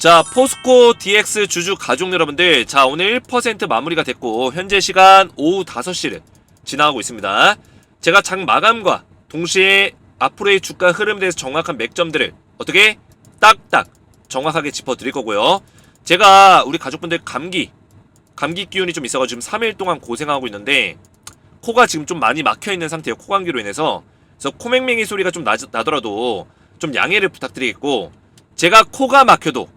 자, 포스코 DX 주주 가족 여러분들, 자 오늘 1% 마무리가 됐고 현재 시간 오후 5시를 지나가고 있습니다. 제가 장 마감과 동시에 앞으로의 주가 흐름에 대해서 정확한 맥점들을 어떻게 딱딱 정확하게 짚어드릴 거고요. 제가 우리 가족분들 감기 기운이 좀 있어가지고 지금 3일 동안 고생하고 있는데 코가 지금 좀 많이 막혀있는 상태예요. 코감기로 인해서. 그래서 코맹맹이 소리가 좀 나더라도 좀 양해를 부탁드리겠고, 제가 코가 막혀도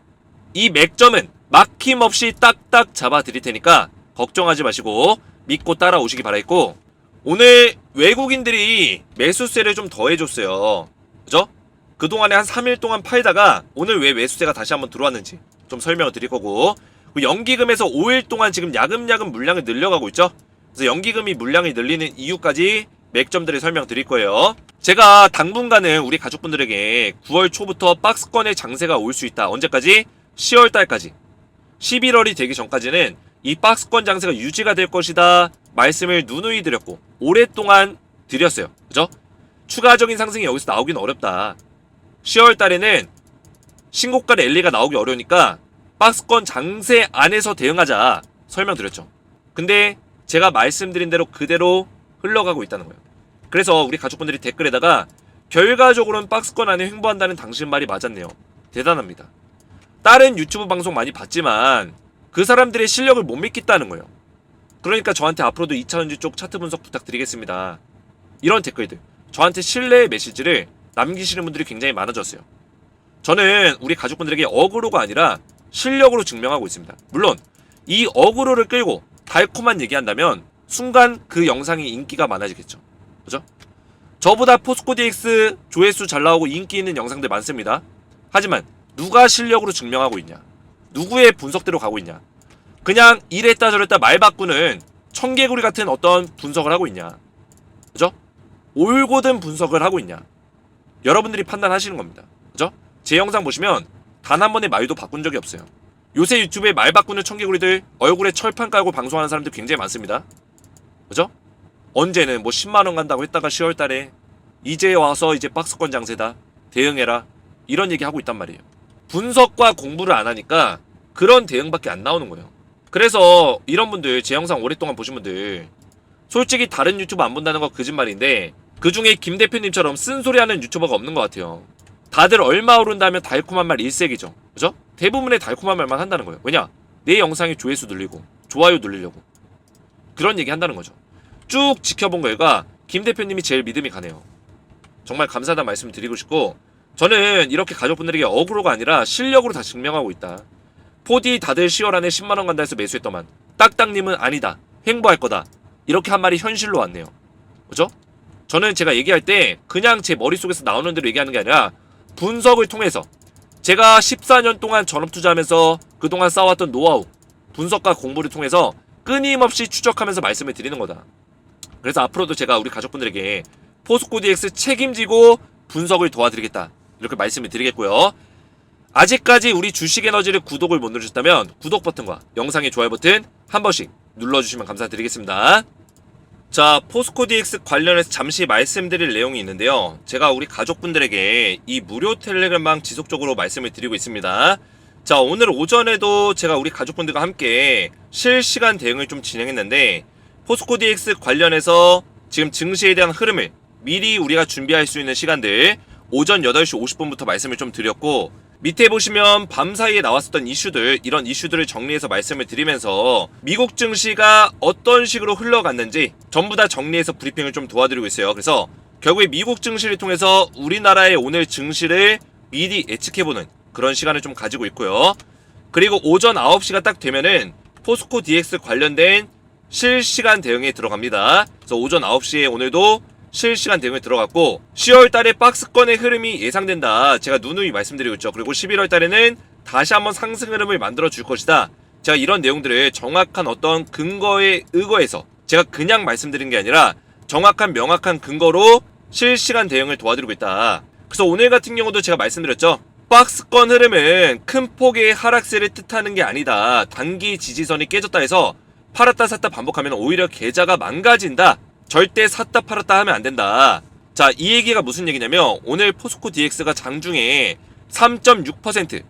이 맥점은 막힘없이 딱딱 잡아드릴 테니까 걱정하지 마시고 믿고 따라오시기 바라겠고, 오늘 외국인들이 매수세를 좀 더해줬어요. 그죠? 그동안에 한 3일 동안 팔다가 오늘 왜 매수세가 다시 한번 들어왔는지 좀 설명을 드릴 거고, 연기금에서 5일 동안 지금 야금야금 물량을 늘려가고 있죠. 그래서 연기금이 물량을 늘리는 이유까지 맥점들을 설명드릴 거예요. 제가 당분간은 우리 가족분들에게 9월 초부터 박스권의 장세가 올 수 있다. 언제까지? 10월달까지. 11월이 되기 전까지는 이 박스권 장세가 유지가 될 것이다 말씀을 누누이 드렸고 오랫동안 드렸어요. 그죠? 추가적인 상승이 여기서 나오긴 어렵다. 10월달에는 신고가 랠리가 나오기 어려우니까 박스권 장세 안에서 대응하자 설명드렸죠. 근데 제가 말씀드린 대로 그대로 흘러가고 있다는 거예요. 그래서 우리 가족분들이 댓글에다가 결과적으로는 박스권 안에 횡보한다는 당신 말이 맞았네요. 대단합니다. 다른 유튜브 방송 많이 봤지만 그 사람들의 실력을 못 믿겠다는 거예요. 그러니까 저한테 앞으로도 2차전지 쪽 차트 분석 부탁드리겠습니다. 이런 댓글들, 저한테 신뢰의 메시지를 남기시는 분들이 굉장히 많아졌어요. 저는 우리 가족분들에게 어그로가 아니라 실력으로 증명하고 있습니다. 물론 이 어그로를 끌고 달콤한 얘기한다면 순간 그 영상이 인기가 많아지겠죠. 그죠? 저보다 포스코 DX 조회수 잘 나오고 인기 있는 영상들 많습니다. 하지만 누가 실력으로 증명하고 있냐? 누구의 분석대로 가고 있냐? 그냥 이랬다 저랬다 말 바꾸는 청개구리 같은 어떤 분석을 하고 있냐? 그죠? 올곧은 분석을 하고 있냐? 여러분들이 판단하시는 겁니다. 그죠? 제 영상 보시면 단 한 번의 말도 바꾼 적이 없어요. 요새 유튜브에 말 바꾸는 청개구리들 얼굴에 철판 깔고 방송하는 사람들 굉장히 많습니다. 그죠? 언제는 뭐 10만원 간다고 했다가 10월달에 이제 와서 이제 박스권 장세다 대응해라 이런 얘기 하고 있단 말이에요. 분석과 공부를 안 하니까 그런 대응밖에 안 나오는 거예요. 그래서 이런 분들, 제 영상 오랫동안 보신 분들, 솔직히 다른 유튜브 안 본다는 거 거짓말인데 그 중에 김 대표님처럼 쓴소리하는 유튜버가 없는 것 같아요. 다들 얼마 오른다 하면 달콤한 말 일색이죠. 그죠? 대부분의 달콤한 말만 한다는 거예요. 왜냐? 내 영상에 조회수 늘리고 좋아요 늘리려고 그런 얘기 한다는 거죠. 쭉 지켜본 결과 김 대표님이 제일 믿음이 가네요. 정말 감사하다는 말씀을 드리고 싶고, 저는 이렇게 가족분들에게 어그로가 아니라 실력으로 다 증명하고 있다. 4D 다들 10월 안에 10만원 간다 해서 매수했더만 딱딱님은 아니다, 횡보할 거다, 이렇게 한 말이 현실로 왔네요. 그죠? 저는 제가 얘기할 때 그냥 제 머릿속에서 나오는 대로 얘기하는 게 아니라 분석을 통해서, 제가 14년 동안 전업투자하면서 그동안 쌓아왔던 노하우, 분석과 공부를 통해서 끊임없이 추적하면서 말씀을 드리는 거다. 그래서 앞으로도 제가 우리 가족분들에게 포스코 DX 책임지고 분석을 도와드리겠다, 이렇게 말씀을 드리겠고요. 아직까지 우리 주식에너지를 구독을 못 누르셨다면 구독 버튼과 영상의 좋아요 버튼 한 번씩 눌러주시면 감사드리겠습니다. 자, 포스코 DX 관련해서 잠시 말씀드릴 내용이 있는데요. 제가 우리 가족분들에게 이 무료 텔레그램방 지속적으로 말씀을 드리고 있습니다. 자, 오늘 오전에도 제가 우리 가족분들과 함께 실시간 대응을 좀 진행했는데, 포스코 DX 관련해서 지금 증시에 대한 흐름을 미리 우리가 준비할 수 있는 시간들 오전 8시 50분부터 말씀을 좀 드렸고, 밑에 보시면 밤사이에 나왔었던 이슈들, 이런 이슈들을 정리해서 말씀을 드리면서 미국 증시가 어떤 식으로 흘러갔는지 전부 다 정리해서 브리핑을 좀 도와드리고 있어요. 그래서 결국에 미국 증시를 통해서 우리나라의 오늘 증시를 미리 예측해보는 그런 시간을 좀 가지고 있고요. 그리고 오전 9시가 딱 되면은 포스코 DX 관련된 실시간 대응에 들어갑니다. 그래서 오전 9시에 오늘도 실시간 대응에 들어갔고, 10월달에 박스권의 흐름이 예상된다, 제가 누누이 말씀드리고 있죠. 그리고 11월달에는 다시 한번 상승 흐름을 만들어 줄 것이다. 제가 이런 내용들을 정확한 어떤 근거에 의거해서 제가 그냥 말씀드린 게 아니라 정확한 명확한 근거로 실시간 대응을 도와드리고 있다. 그래서 오늘 같은 경우도 제가 말씀드렸죠. 박스권 흐름은 큰 폭의 하락세를 뜻하는 게 아니다. 단기 지지선이 깨졌다 해서 팔았다 샀다 반복하면 오히려 계좌가 망가진다. 절대 샀다 팔았다 하면 안 된다. 자, 이 얘기가 무슨 얘기냐면 오늘 포스코 DX가 장중에 3.6%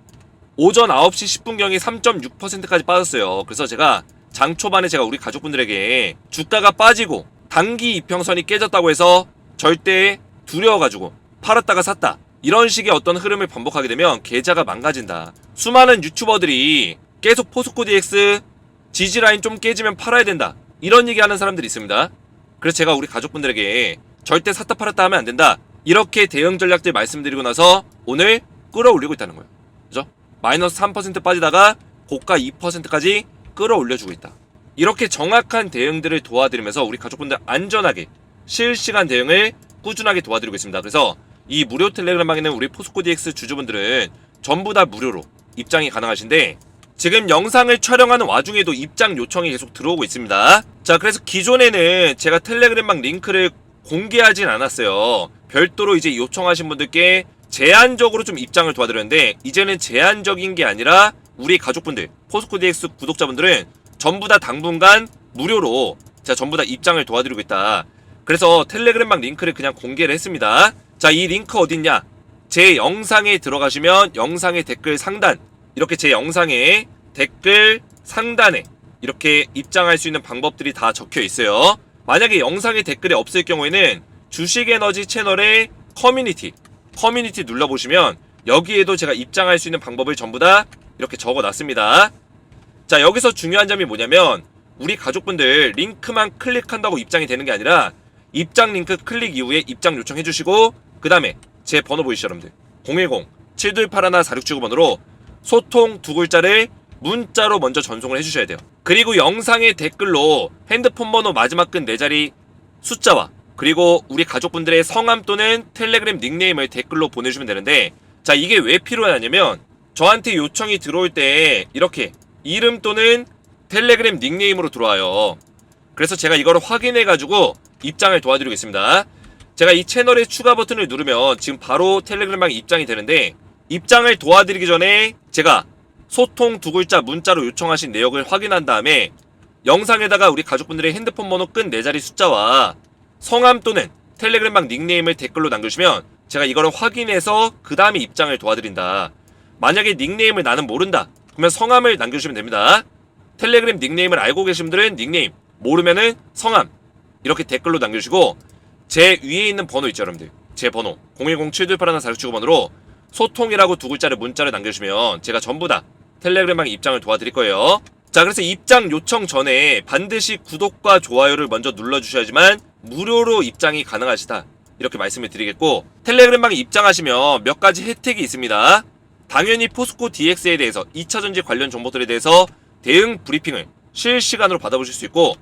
오전 9시 10분경에 3.6%까지 빠졌어요. 그래서 제가 장 초반에 제가 우리 가족분들에게 주가가 빠지고 단기 이평선이 깨졌다고 해서 절대 두려워가지고 팔았다가 샀다, 이런 식의 어떤 흐름을 반복하게 되면 계좌가 망가진다. 수많은 유튜버들이 계속 포스코 DX 지지라인 좀 깨지면 팔아야 된다, 이런 얘기하는 사람들이 있습니다. 그래서 제가 우리 가족분들에게 절대 샀다 팔았다 하면 안 된다, 이렇게 대응 전략들 말씀드리고 나서 오늘 끌어올리고 있다는 거예요. 그죠? 마이너스 3% 빠지다가 고가 2%까지 끌어올려주고 있다. 이렇게 정확한 대응들을 도와드리면서 우리 가족분들 안전하게 실시간 대응을 꾸준하게 도와드리고 있습니다. 그래서 이 무료 텔레그램방에 있는 우리 포스코 DX 주주분들은 전부 다 무료로 입장이 가능하신데, 지금 영상을 촬영하는 와중에도 입장 요청이 계속 들어오고 있습니다. 자, 그래서 기존에는 제가 텔레그램방 링크를 공개하진 않았어요. 별도로 이제 요청하신 분들께 제한적으로 좀 입장을 도와드렸는데, 이제는 제한적인 게 아니라 우리 가족분들, 포스코 DX 구독자분들은 전부 다 당분간 무료로 제가 전부 다 입장을 도와드리고 있다. 그래서 텔레그램방 링크를 그냥 공개를 했습니다. 자, 이 링크 어딨냐? 제 영상에 들어가시면 영상의 댓글 상단, 이렇게 제 영상의 댓글 상단에 이렇게 입장할 수 있는 방법들이 다 적혀 있어요. 만약에 영상의 댓글이 없을 경우에는 주식에너지 채널의 커뮤니티 눌러보시면 여기에도 제가 입장할 수 있는 방법을 전부 다 이렇게 적어놨습니다. 자, 여기서 중요한 점이 뭐냐면 우리 가족분들 링크만 클릭한다고 입장이 되는 게 아니라 입장 링크 클릭 이후에 입장 요청해 주시고, 그 다음에 제 번호 보이시죠 여러분들, 010-7281-4679번으로 소통 두 글자를 문자로 먼저 전송을 해주셔야 돼요. 그리고 영상의 댓글로 핸드폰 번호 마지막 끈 4자리 숫자와 그리고 우리 가족분들의 성함 또는 텔레그램 닉네임을 댓글로 보내주시면 되는데, 자, 이게 왜 필요하냐면 저한테 요청이 들어올 때 이렇게 이름 또는 텔레그램 닉네임으로 들어와요. 그래서 제가 이거를 확인해가지고 입장을 도와드리겠습니다. 제가 이 채널의 추가 버튼을 누르면 지금 바로 텔레그램방에 입장이 되는데, 입장을 도와드리기 전에 제가 소통 두 글자 문자로 요청하신 내역을 확인한 다음에 영상에다가 우리 가족분들의 핸드폰 번호 끈 4자리 숫자와 성함 또는 텔레그램방 닉네임을 댓글로 남겨주시면 제가 이거를 확인해서 그 다음에 입장을 도와드린다. 만약에 닉네임을 나는 모른다, 그러면 성함을 남겨주시면 됩니다. 텔레그램 닉네임을 알고 계신 분들은 닉네임, 모르면은 성함 이렇게 댓글로 남겨주시고, 제 위에 있는 번호 있죠 여러분들, 제 번호 010-7281-4679번으로 소통이라고 두 글자를 문자를 남겨주시면 제가 전부 다 텔레그램방에 입장을 도와드릴 거예요. 자, 그래서 입장 요청 전에 반드시 구독과 좋아요를 먼저 눌러주셔야지만 무료로 입장이 가능하시다, 이렇게 말씀을 드리겠고, 텔레그램방에 입장하시면 몇 가지 혜택이 있습니다. 당연히 포스코 DX에 대해서 2차전지 관련 정보들에 대해서 대응 브리핑을 실시간으로 받아보실 수 있고,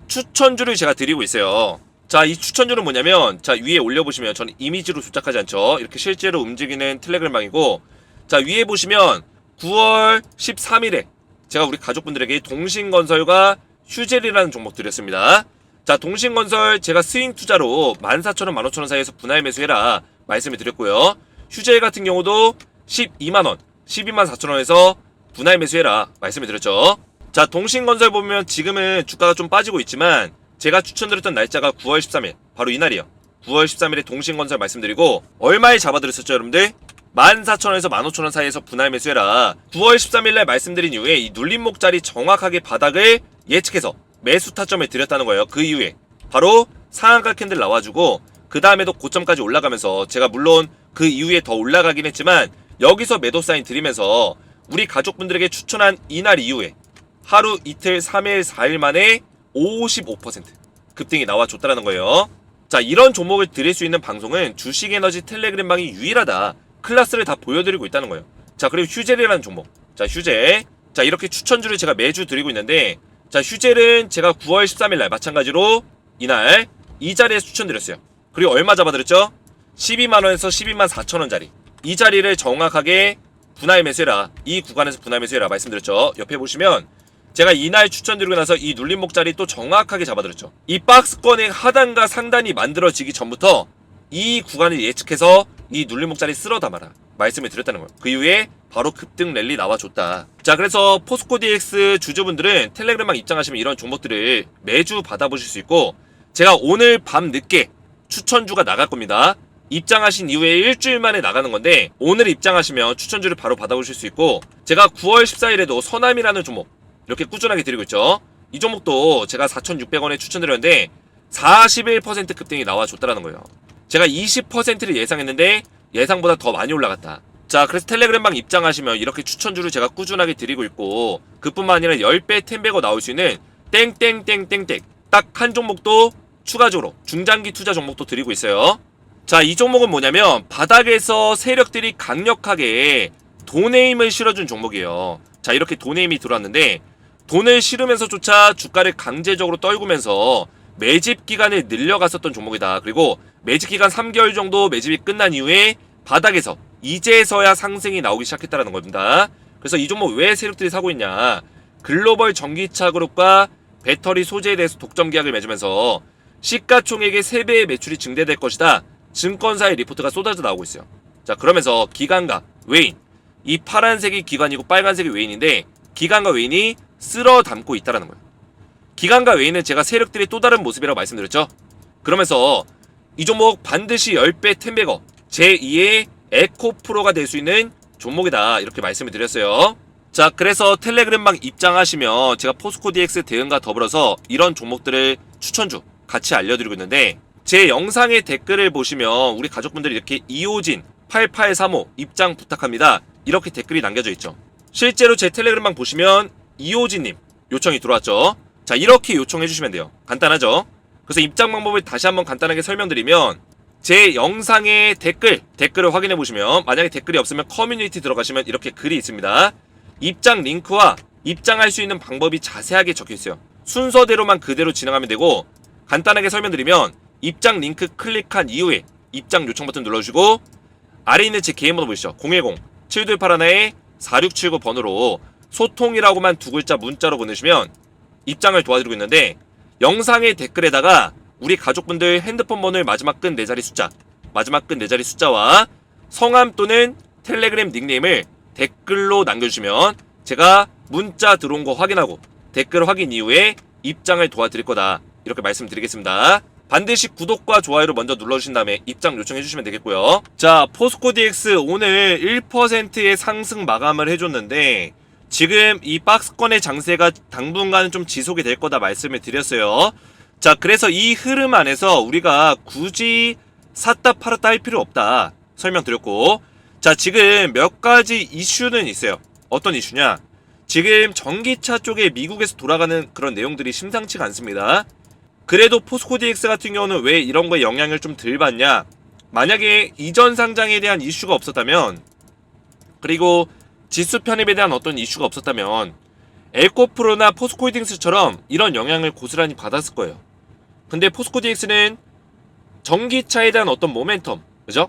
추천주를 제가 드리고 있어요. 자, 이 추천주는 뭐냐면, 자, 위에 올려보시면 저는 이미지로 조작하지 않죠. 이렇게 실제로 움직이는 텔레그램방이고, 자, 위에 보시면 9월 13일에 제가 우리 가족분들에게 동신건설과 휴젤이라는 종목 드렸습니다. 자, 동신건설 제가 스윙 투자로 14,000원, 15,000원 사이에서 분할 매수해라 말씀을 드렸고요. 휴젤 같은 경우도 12만원, 124,000원에서 분할 매수해라 말씀을 드렸죠. 자, 동신건설 보면 지금은 주가가 좀 빠지고 있지만 제가 추천드렸던 날짜가 9월 13일, 바로 이날이에요. 9월 13일에 동신건설 말씀드리고 얼마에 잡아드렸었죠 여러분들? 14,000원에서 15,000원 사이에서 분할 매수해라. 9월 13일날 말씀드린 이후에 이 눌림목자리 정확하게 바닥을 예측해서 매수 타점을 드렸다는 거예요. 그 이후에 바로 상한가 캔들 나와주고 그 다음에도 고점까지 올라가면서 제가 물론 그 이후에 더 올라가긴 했지만 여기서 매도 사인 드리면서 우리 가족분들에게 추천한 이날 이후에 하루, 이틀, 3일, 4일 만에 55% 급등이 나와줬다는 거예요. 자, 이런 종목을 드릴 수 있는 방송은 주식에너지 텔레그램방이 유일하다. 클래스를 다 보여드리고 있다는 거예요. 자, 그리고 휴젤이라는 종목. 자, 휴젤. 자, 이렇게 추천주를 제가 매주 드리고 있는데, 자, 휴젤은 제가 9월 13일날 마찬가지로 이날 이 자리에서 추천드렸어요. 그리고 얼마 잡아드렸죠? 12만원에서 124,000원짜리 이 자리를 정확하게 분할 매수해라, 이 구간에서 분할 매수해라 말씀드렸죠. 옆에 보시면 제가 이날 추천드리고 나서 이 눌림목 자리 또 정확하게 잡아드렸죠. 이 박스권의 하단과 상단이 만들어지기 전부터 이 구간을 예측해서 이 눌림목 자리 쓸어 담아라 말씀을 드렸다는 거예요. 그 이후에 바로 급등 랠리 나와줬다. 자, 그래서 포스코 DX 주주분들은 텔레그램방 입장하시면 이런 종목들을 매주 받아보실 수 있고, 제가 오늘 밤 늦게 추천주가 나갈 겁니다. 입장하신 이후에 일주일 만에 나가는 건데 오늘 입장하시면 추천주를 바로 받아보실 수 있고 제가 9월 14일에도 서남이라는 종목 이렇게 꾸준하게 드리고 있죠. 이 종목도 제가 4,600원에 추천드렸는데 41% 급등이 나와줬다라는 거예요. 제가 20%를 예상했는데 예상보다 더 많이 올라갔다. 자, 그래서 텔레그램방 입장하시면 이렇게 추천주를 제가 꾸준하게 드리고 있고 그뿐만 아니라 10배 10배가 나올 수 있는 땡땡땡땡땡 딱 한 종목도 추가적으로 중장기 투자 종목도 드리고 있어요. 자, 이 종목은 뭐냐면 바닥에서 세력들이 강력하게 돈의 힘을 실어준 종목이에요. 자, 이렇게 돈의 힘이 들어왔는데 돈을 실으면서조차 주가를 강제적으로 떨구면서 매집 기간을 늘려갔었던 종목이다. 그리고 매집 기간 3개월 정도 매집이 끝난 이후에 바닥에서 이제서야 상승이 나오기 시작했다는 겁니다. 그래서 이 종목 왜 세력들이 사고 있냐? 글로벌 전기차 그룹과 배터리 소재에 대해서 독점 계약을 맺으면서 시가총액의 3배의 매출이 증대될 것이다. 증권사의 리포트가 쏟아져 나오고 있어요. 자, 그러면서 기관과 외인, 이 파란색이 기관이고 빨간색이 외인인데 기관과 외인이 쓸어 담고 있다는 거예요. 기관과 외인은 제가 세력들의 또 다른 모습이라고 말씀드렸죠. 그러면서 이 종목 반드시 10배 10배거 제2의 에코프로가 될 수 있는 종목이다 이렇게 말씀을 드렸어요. 자, 그래서 텔레그램방 입장하시면 제가 포스코DX 대응과 더불어서 이런 종목들을 추천주 같이 알려드리고 있는데 제 영상의 댓글을 보시면 우리 가족분들이 이렇게 이호진 8835 입장 부탁합니다 이렇게 댓글이 남겨져 있죠. 실제로 제 텔레그램방 보시면 이호진님 요청이 들어왔죠. 자, 이렇게 요청해 주시면 돼요. 간단하죠. 그래서 입장 방법을 다시 한번 간단하게 설명드리면 제 영상의 댓글을 확인해 보시면 만약에 댓글이 없으면 커뮤니티 들어가시면 이렇게 글이 있습니다. 입장 링크와 입장할 수 있는 방법이 자세하게 적혀 있어요. 순서대로만 그대로 진행하면 되고 간단하게 설명드리면 입장 링크 클릭한 이후에 입장 요청 버튼 눌러주시고 아래에 있는 제 개인 번호 보이시죠? 010-7281-4679 번호로 소통이라고만 두 글자 문자로 보내시면 입장을 도와드리고 있는데 영상의 댓글에다가 우리 가족분들 핸드폰 번호의 마지막 끝 4자리 숫자 마지막 끝 4자리 숫자와 성함 또는 텔레그램 닉네임을 댓글로 남겨주시면 제가 문자 들어온 거 확인하고 댓글 확인 이후에 입장을 도와드릴 거다 이렇게 말씀드리겠습니다. 반드시 구독과 좋아요를 먼저 눌러주신 다음에 입장 요청해주시면 되겠고요. 자, 포스코DX 오늘 1%의 상승 마감을 해줬는데 지금 이 박스권의 장세가 당분간은 좀 지속이 될 거다 말씀을 드렸어요. 자, 그래서 이 흐름 안에서 우리가 굳이 샀다 팔았다 할 필요 없다 설명드렸고 자, 지금 몇 가지 이슈는 있어요. 어떤 이슈냐? 지금 전기차 쪽에 미국에서 돌아가는 그런 내용들이 심상치가 않습니다. 그래도 포스코DX 같은 경우는 왜 이런 거에 영향을 좀 덜 받냐? 만약에 이전 상장에 대한 이슈가 없었다면 그리고 지수 편입에 대한 어떤 이슈가 없었다면 에코프로나 포스코홀딩스처럼 이런 영향을 고스란히 받았을 거예요. 근데 포스코DX는 전기차에 대한 어떤 모멘텀, 그죠?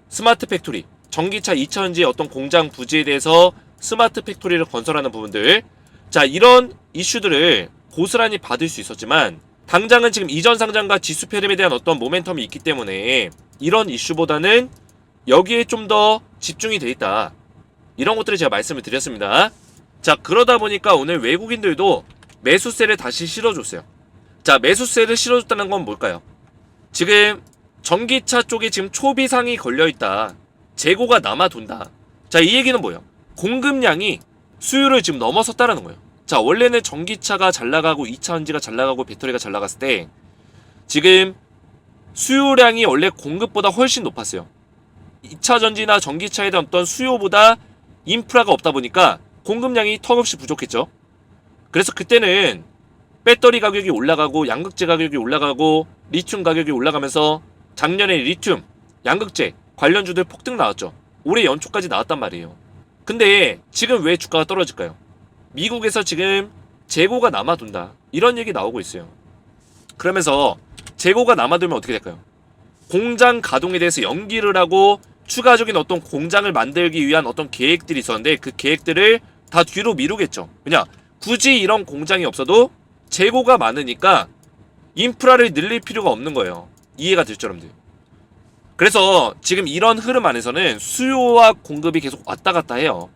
스마트 팩토리, 전기차 2차전지의 어떤 공장 부지에 대해서 스마트 팩토리를 건설하는 부분들, 자, 이런 이슈들을 고스란히 받을 수 있었지만 당장은 지금 이전 상장과 지수 편입에 대한 어떤 모멘텀이 있기 때문에 이런 이슈보다는 여기에 좀 더 집중이 돼 있다. 이런 것들을 제가 말씀을 드렸습니다. 자, 그러다 보니까 오늘 외국인들도 매수세를 다시 실어줬어요. 자, 매수세를 실어줬다는 건 뭘까요? 지금 전기차 쪽에 지금 초비상이 걸려있다. 재고가 남아돈다. 자, 이 얘기는 뭐예요? 공급량이 수요를 지금 넘어섰다라는 거예요. 자, 원래는 전기차가 잘 나가고 2차전지가 잘 나가고 배터리가 잘 나갔을 때 지금 수요량이 원래 공급보다 훨씬 높았어요. 2차전지나 전기차에 대한 어떤 수요보다 인프라가 없다 보니까 공급량이 턱없이 부족했죠. 그래서 그때는 배터리 가격이 올라가고 양극재 가격이 올라가고 리튬 가격이 올라가면서 작년에 리튬, 양극재 관련주들 폭등 나왔죠. 올해 연초까지 나왔단 말이에요. 근데 지금 왜 주가가 떨어질까요? 미국에서 지금 재고가 남아둔다. 이런 얘기 나오고 있어요. 그러면서 재고가 남아두면 어떻게 될까요? 공장 가동에 대해서 연기를 하고 추가적인 어떤 공장을 만들기 위한 어떤 계획들이 있었는데 그 계획들을 다 뒤로 미루겠죠. 왜냐? 굳이 이런 공장이 없어도 재고가 많으니까 인프라를 늘릴 필요가 없는 거예요. 이해가 됐죠, 여러분들? 그래서 지금 이런 흐름 안에서는 수요와 공급이 계속 왔다 갔다 해요.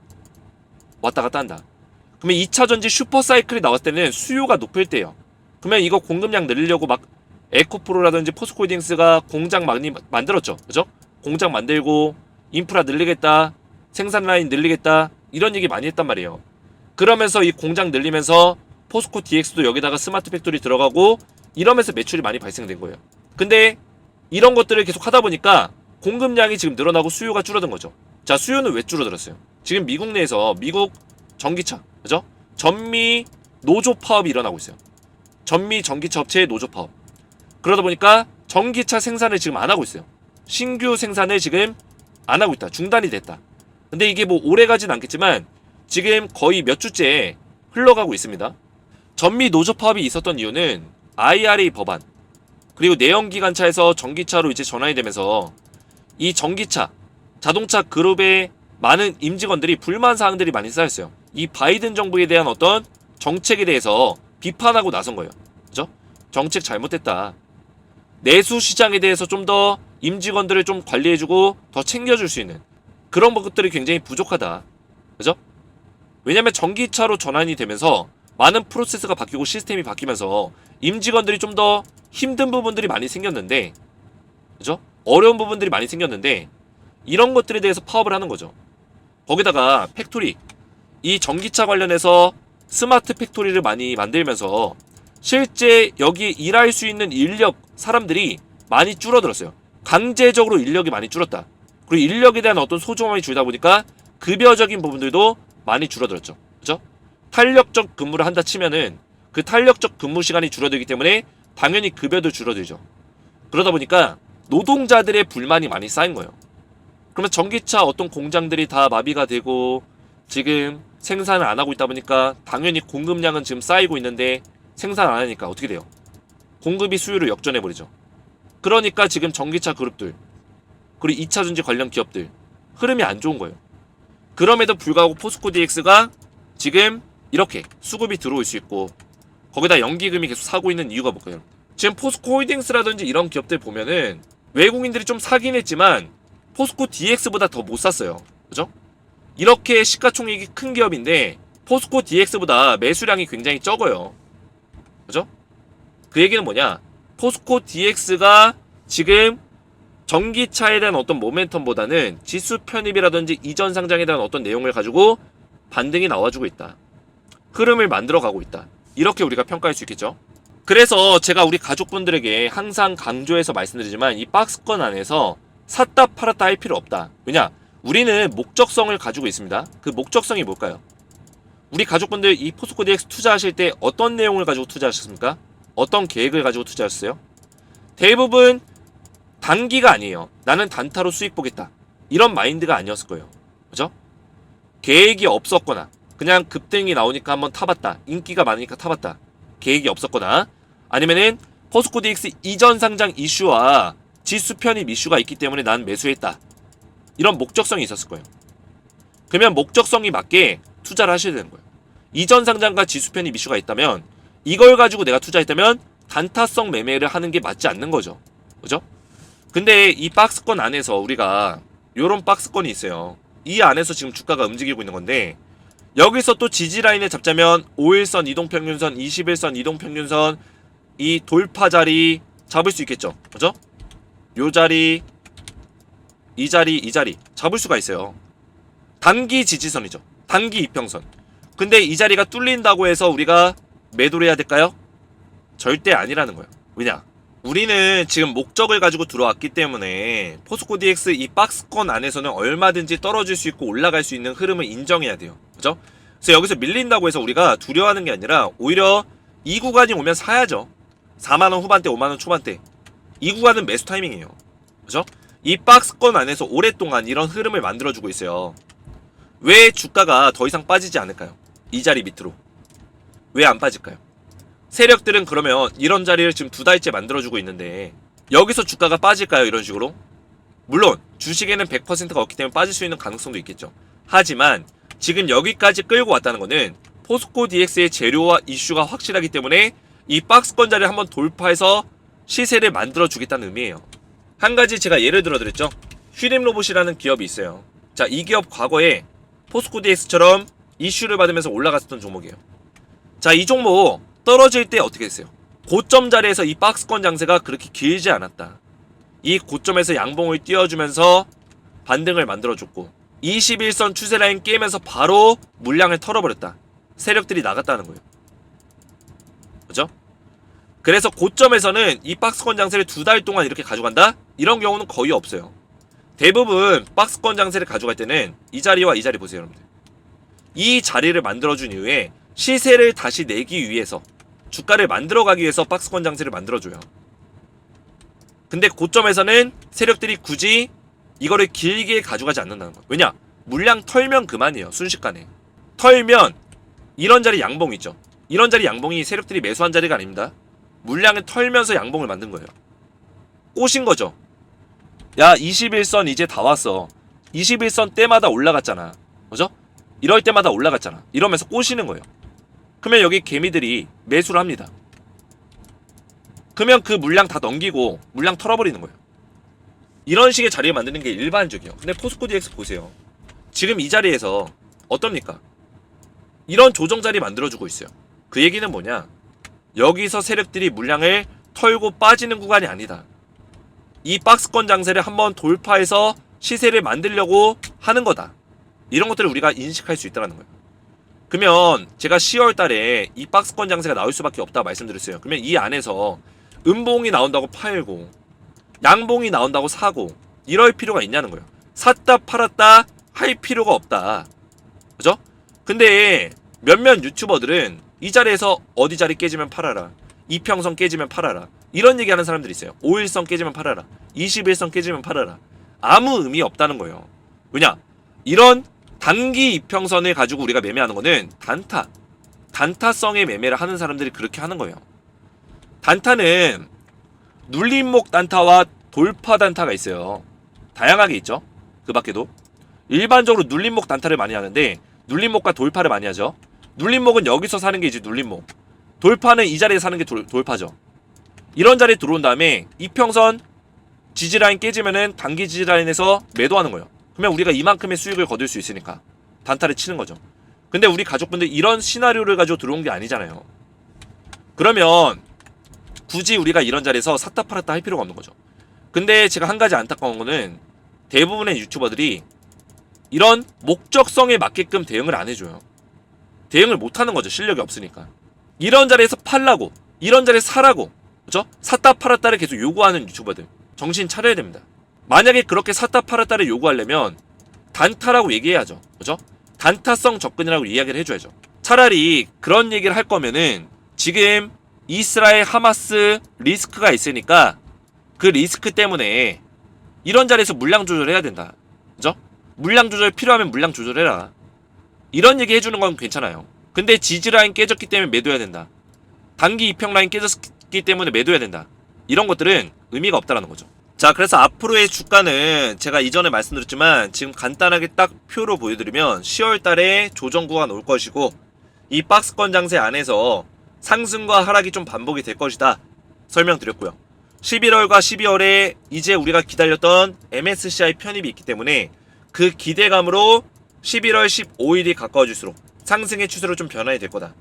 왔다 갔다 한다. 그러면 2차전지 슈퍼사이클이 나왔을 때는 수요가 높을 때예요. 그러면 이거 공급량 늘리려고 막 에코프로라든지 포스코홀딩스가 공장 많이 만들었죠. 그죠? 공장 만들고 인프라 늘리겠다, 생산 라인 늘리겠다, 이런 얘기 많이 했단 말이에요. 그러면서 이 공장 늘리면서 포스코 DX도 여기다가 스마트 팩토리 들어가고 이러면서 매출이 많이 발생된 거예요. 근데 이런 것들을 계속 하다 보니까 공급량이 지금 늘어나고 수요가 줄어든 거죠. 자, 수요는 왜 줄어들었어요? 지금 미국 내에서 미국 전기차, 그죠? 전미 노조 파업이 일어나고 있어요. 전미 전기차 업체의 노조 파업. 그러다 보니까 전기차 생산을 지금 안 하고 있어요. 신규 생산을 지금 안 하고 있다. 중단이 됐다. 근데 이게 뭐 오래 가진 않겠지만 지금 거의 몇 주째 흘러가고 있습니다. 전미 노조 파업이 있었던 이유는 IRA 법안, 그리고 내연기관차에서 전기차로 이제 전환이 되면서 이 전기차, 자동차 그룹의 많은 임직원들이 불만 사항들이 많이 쌓였어요. 이 바이든 정부에 대한 어떤 정책에 대해서 비판하고 나선 거예요. 그죠? 정책 잘못됐다. 내수 시장에 대해서 좀 더 임직원들을 좀 관리해주고 더 챙겨줄 수 있는 그런 것들이 굉장히 부족하다. 그죠? 왜냐면 전기차로 전환이 되면서 많은 프로세스가 바뀌고 시스템이 바뀌면서 임직원들이 좀 더 힘든 부분들이 많이 생겼는데, 그죠? 어려운 부분들이 많이 생겼는데 이런 것들에 대해서 파업을 하는 거죠. 거기다가 팩토리, 이 전기차 관련해서 스마트 팩토리를 많이 만들면서 실제 여기 일할 수 있는 인력, 사람들이 많이 줄어들었어요. 강제적으로 인력이 많이 줄었다. 그리고 인력에 대한 어떤 소중함이 줄다 보니까 급여적인 부분들도 많이 줄어들었죠. 그죠? 탄력적 근무를 한다 치면은 그 탄력적 근무 시간이 줄어들기 때문에 당연히 급여도 줄어들죠. 그러다 보니까 노동자들의 불만이 많이 쌓인 거예요. 그러면 전기차 어떤 공장들이 다 마비가 되고 지금 생산을 안 하고 있다 보니까 당연히 공급량은 지금 쌓이고 있는데 생산 안 하니까 어떻게 돼요? 공급이 수요를 역전해버리죠. 그러니까 지금 전기차 그룹들, 그리고 2차전지 관련 기업들 흐름이 안 좋은 거예요. 그럼에도 불구하고 포스코 DX가 지금 이렇게 수급이 들어올 수 있고 거기다 연기금이 계속 사고 있는 이유가 뭘까요? 지금 포스코 홀딩스라든지 이런 기업들 보면은 외국인들이 좀 사긴 했지만 포스코 DX보다 더 못 샀어요. 그죠? 이렇게 시가총액이 큰 기업인데 포스코 DX보다 매수량이 굉장히 적어요. 그죠? 그 얘기는 뭐냐? 포스코 DX가 지금 전기차에 대한 어떤 모멘텀보다는 지수 편입이라든지 이전 상장에 대한 어떤 내용을 가지고 반등이 나와주고 있다. 흐름을 만들어가고 있다. 이렇게 우리가 평가할 수 있겠죠. 그래서 제가 우리 가족분들에게 항상 강조해서 말씀드리지만 이 박스권 안에서 샀다 팔았다 할 필요 없다. 왜냐? 우리는 목적성을 가지고 있습니다. 그 목적성이 뭘까요? 우리 가족분들 이 포스코 DX 투자하실 때 어떤 내용을 가지고 투자하셨습니까? 어떤 계획을 가지고 투자하셨어요? 대부분 단기가 아니에요. 나는 단타로 수익 보겠다. 이런 마인드가 아니었을 거예요. 그죠? 계획이 없었거나 그냥 급등이 나오니까 한번 타봤다. 인기가 많으니까 타봤다. 계획이 없었거나 아니면은 포스코 DX 이전 상장 이슈와 지수 편입 이슈가 있기 때문에 난 매수했다. 이런 목적성이 있었을 거예요. 그러면 목적성이 맞게 투자를 하셔야 되는 거예요. 이전 상장과 지수 편입 이슈가 있다면 이걸 가지고 내가 투자했다면 단타성 매매를 하는 게 맞지 않는 거죠. 그죠? 근데 이 박스권 안에서 우리가 요런 박스권이 있어요. 이 안에서 지금 주가가 움직이고 있는 건데 여기서 또 지지라인을 잡자면 5일선 이동평균선, 21선 이동평균선 이 돌파 자리 잡을 수 있겠죠. 그죠? 요 자리, 이 자리, 이 자리 잡을 수가 있어요. 단기 지지선이죠. 단기 이평선. 근데 이 자리가 뚫린다고 해서 우리가 매도를 해야 될까요? 절대 아니라는 거예요. 왜냐? 우리는 지금 목적을 가지고 들어왔기 때문에 포스코 DX 이 박스권 안에서는 얼마든지 떨어질 수 있고 올라갈 수 있는 흐름을 인정해야 돼요. 그죠? 그래서 여기서 밀린다고 해서 우리가 두려워하는 게 아니라 오히려 이 구간이 오면 사야죠. 4만원 후반대, 5만원 초반대. 이 구간은 매수 타이밍이에요. 그죠? 이 박스권 안에서 오랫동안 이런 흐름을 만들어주고 있어요. 왜 주가가 더 이상 빠지지 않을까요? 이 자리 밑으로. 왜 안 빠질까요? 세력들은 그러면 이런 자리를 지금 2달째 만들어주고 있는데 여기서 주가가 빠질까요? 이런 식으로? 물론 주식에는 100%가 없기 때문에 빠질 수 있는 가능성도 있겠죠. 하지만 지금 여기까지 끌고 왔다는 거는 포스코 DX의 재료와 이슈가 확실하기 때문에 이 박스권 자리를 한번 돌파해서 시세를 만들어주겠다는 의미예요. 한 가지 제가 예를 들어드렸죠. 휘림로봇이라는 기업이 있어요. 자, 이 기업 과거에 포스코 DX처럼 이슈를 받으면서 올라갔었던 종목이에요. 자, 이 종목 떨어질 때 어떻게 했어요? 고점 자리에서 이 박스권 장세가 그렇게 길지 않았다. 이 고점에서 양봉을 띄워주면서 반등을 만들어줬고 21선 추세라인 깨면서 바로 물량을 털어버렸다. 세력들이 나갔다는 거예요. 그죠? 그래서 고점에서는 이 박스권 장세를 2달 동안 이렇게 가져간다? 이런 경우는 거의 없어요. 대부분 박스권 장세를 가져갈 때는 이 자리와 이 자리 보세요, 여러분들. 이 자리를 만들어준 이후에 시세를 다시 내기 위해서, 주가를 만들어가기 위해서 박스권 장세를 만들어줘요. 근데 고점에서는 세력들이 굳이 이거를 길게 가져가지 않는다는 거예요. 왜냐? 물량 털면 그만이에요. 순식간에 털면 이런 자리 양봉 있죠. 이런 자리 양봉이 세력들이 매수한 자리가 아닙니다. 물량을 털면서 양봉을 만든 거예요. 꼬신 거죠. 야, 21선 이제 다 왔어. 21선 때마다 올라갔잖아. 그죠? 이럴 때마다 올라갔잖아. 이러면서 꼬시는 거예요. 그러면 여기 개미들이 매수를 합니다. 그러면 그 물량 다 넘기고 물량 털어버리는 거예요. 이런 식의 자리를 만드는 게 일반적이에요. 근데 포스코 DX 보세요. 지금 이 자리에서 어떻습니까? 이런 조정 자리 만들어주고 있어요. 그 얘기는 뭐냐? 여기서 세력들이 물량을 털고 빠지는 구간이 아니다. 이 박스권 장세를 한번 돌파해서 시세를 만들려고 하는 거다. 이런 것들을 우리가 인식할 수 있다는 거예요. 그러면 제가 10월 달에 이 박스권 장세가 나올 수밖에 없다 말씀드렸어요. 그러면 이 안에서 음봉이 나온다고 팔고 양봉이 나온다고 사고 이럴 필요가 있냐는 거예요. 샀다 팔았다 할 필요가 없다. 그죠? 근데 몇몇 유튜버들은 이 자리에서 어디 자리 깨지면 팔아라, 이평선 깨지면 팔아라, 이런 얘기하는 사람들이 있어요. 5일선 깨지면 팔아라, 21선 깨지면 팔아라. 아무 의미 없다는 거예요. 왜냐? 이런 단기 이평선을 가지고 우리가 매매하는 거는 단타성의 매매를 하는 사람들이 그렇게 하는 거예요. 단타는 눌림목 단타와 돌파 단타가 있어요. 다양하게 있죠. 그 밖에도 일반적으로 눌림목 단타를 많이 하는데 눌림목과 돌파를 많이 하죠. 눌림목은 여기서 사는 게 이제 눌림목, 돌파는 이 자리에 사는 게 돌파죠. 이런 자리에 들어온 다음에 이평선 지지라인 깨지면은 단기 지지라인에서 매도하는 거예요. 그러면 우리가 이만큼의 수익을 거둘 수 있으니까 단타를 치는 거죠. 근데 우리 가족분들 이런 시나리오를 가지고 들어온 게 아니잖아요. 그러면 굳이 우리가 이런 자리에서 샀다 팔았다 할 필요가 없는 거죠. 근데 제가 한 가지 안타까운 거는 대부분의 유튜버들이 이런 목적성에 맞게끔 대응을 안 해줘요. 대응을 못 하는 거죠. 실력이 없으니까. 이런 자리에서 팔라고, 이런 자리에서 사라고, 그죠? 샀다 팔았다를 계속 요구하는 유튜버들 정신 차려야 됩니다. 만약에 그렇게 샀다 팔았다를 요구하려면 단타라고 얘기해야죠. 그죠? 단타성 접근이라고 이야기를 해줘야죠. 차라리 그런 얘기를 할 거면은 지금 이스라엘 하마스 리스크가 있으니까 그 리스크 때문에 이런 자리에서 물량 조절해야 된다. 그죠? 물량 조절 필요하면 물량 조절해라. 이런 얘기 해주는 건 괜찮아요. 근데 지지라인 깨졌기 때문에 매도해야 된다. 단기 이평 라인 깨졌기 때문에 매도해야 된다. 이런 것들은 의미가 없다라는 거죠. 자, 그래서 앞으로의 주가는 제가 이전에 말씀드렸지만 지금 간단하게 딱 표로 보여드리면 10월 달에 조정 구간 올 것이고 이 박스권 장세 안에서 상승과 하락이 좀 반복이 될 것이다 설명드렸고요. 11월과 12월에 이제 우리가 기다렸던 MSCI 편입이 있기 때문에 그 기대감으로 11월 15일이 가까워질수록 상승의 추세로 좀 변화가 될 거다.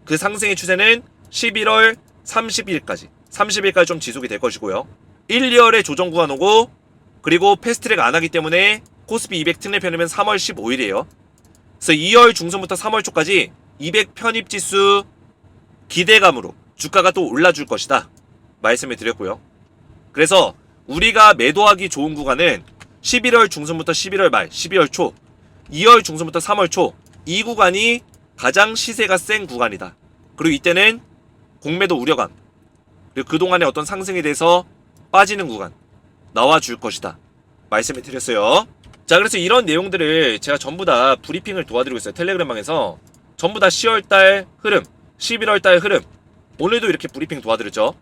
그 상승의 추세는 11월 30일까지 좀 지속이 될 것이고요. 1, 2월에 조정 구간 오고 그리고 패스트트랙 안 하기 때문에 코스피 200 특례 편입은 3월 15일이에요. 그래서 2월 중순부터 3월 초까지 200 편입 지수 기대감으로 주가가 또 올라줄 것이다 말씀을 드렸고요. 그래서 우리가 매도하기 좋은 구간은 11월 중순부터 11월 말, 12월 초, 2월 중순부터 3월 초, 이 구간이 가장 시세가 센 구간이다. 그리고 이때는 공매도 우려감, 그리고 그동안의 어떤 상승에 대해서 빠지는 구간 나와줄 것이다 말씀을 드렸어요. 자, 그래서 이런 내용들을 제가 전부 다 브리핑을 도와드리고 있어요. 텔레그램방에서 전부 다 10월달 흐름, 11월달 흐름, 오늘도 이렇게 브리핑 도와드렸죠.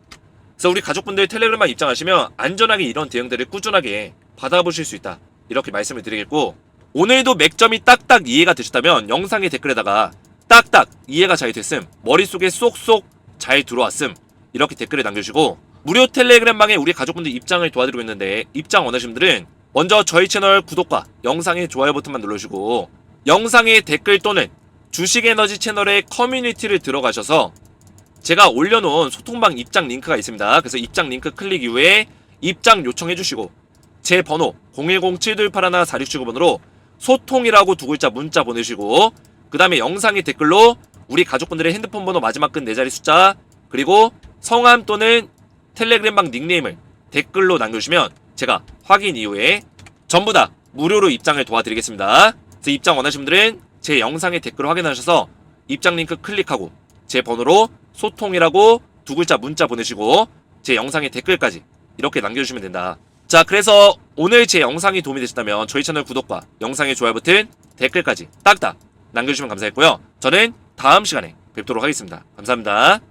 그래서 우리 가족분들 텔레그램방 입장하시면 안전하게 이런 대응들을 꾸준하게 받아보실 수 있다 이렇게 말씀을 드리겠고, 오늘도 맥점이 딱딱 이해가 되셨다면 영상의 댓글에다가 딱딱 이해가 잘 됐음, 머릿속에 쏙쏙 잘 들어왔음 이렇게 댓글을 남겨주시고, 무료 텔레그램방에 우리 가족분들 입장을 도와드리고 있는데 입장 원하시는 분들은 먼저 저희 채널 구독과 영상의 좋아요 버튼만 눌러주시고 영상의 댓글 또는 주식에너지 채널의 커뮤니티를 들어가셔서 제가 올려놓은 소통방 입장 링크가 있습니다. 그래서 입장 링크 클릭 이후에 입장 요청해주시고 제 번호 010-7281-4679번으로 소통이라고 두 글자 문자 보내시고 그 다음에 영상의 댓글로 우리 가족분들의 핸드폰 번호 마지막 끈 4자리 숫자 그리고 성함 또는 텔레그램방 닉네임을 댓글로 남겨주시면 제가 확인 이후에 전부 다 무료로 입장을 도와드리겠습니다. 그래서 입장 원하시는 분들은 제 영상의 댓글을 확인하셔서 입장 링크 클릭하고 제 번호로 소통이라고 두 글자 문자 보내시고 제 영상의 댓글까지 이렇게 남겨주시면 된다. 자, 그래서 오늘 제 영상이 도움이 되셨다면 저희 채널 구독과 영상의 좋아요 버튼, 댓글까지 딱딱 남겨주시면 감사했고요. 저는 다음 시간에 뵙도록 하겠습니다. 감사합니다.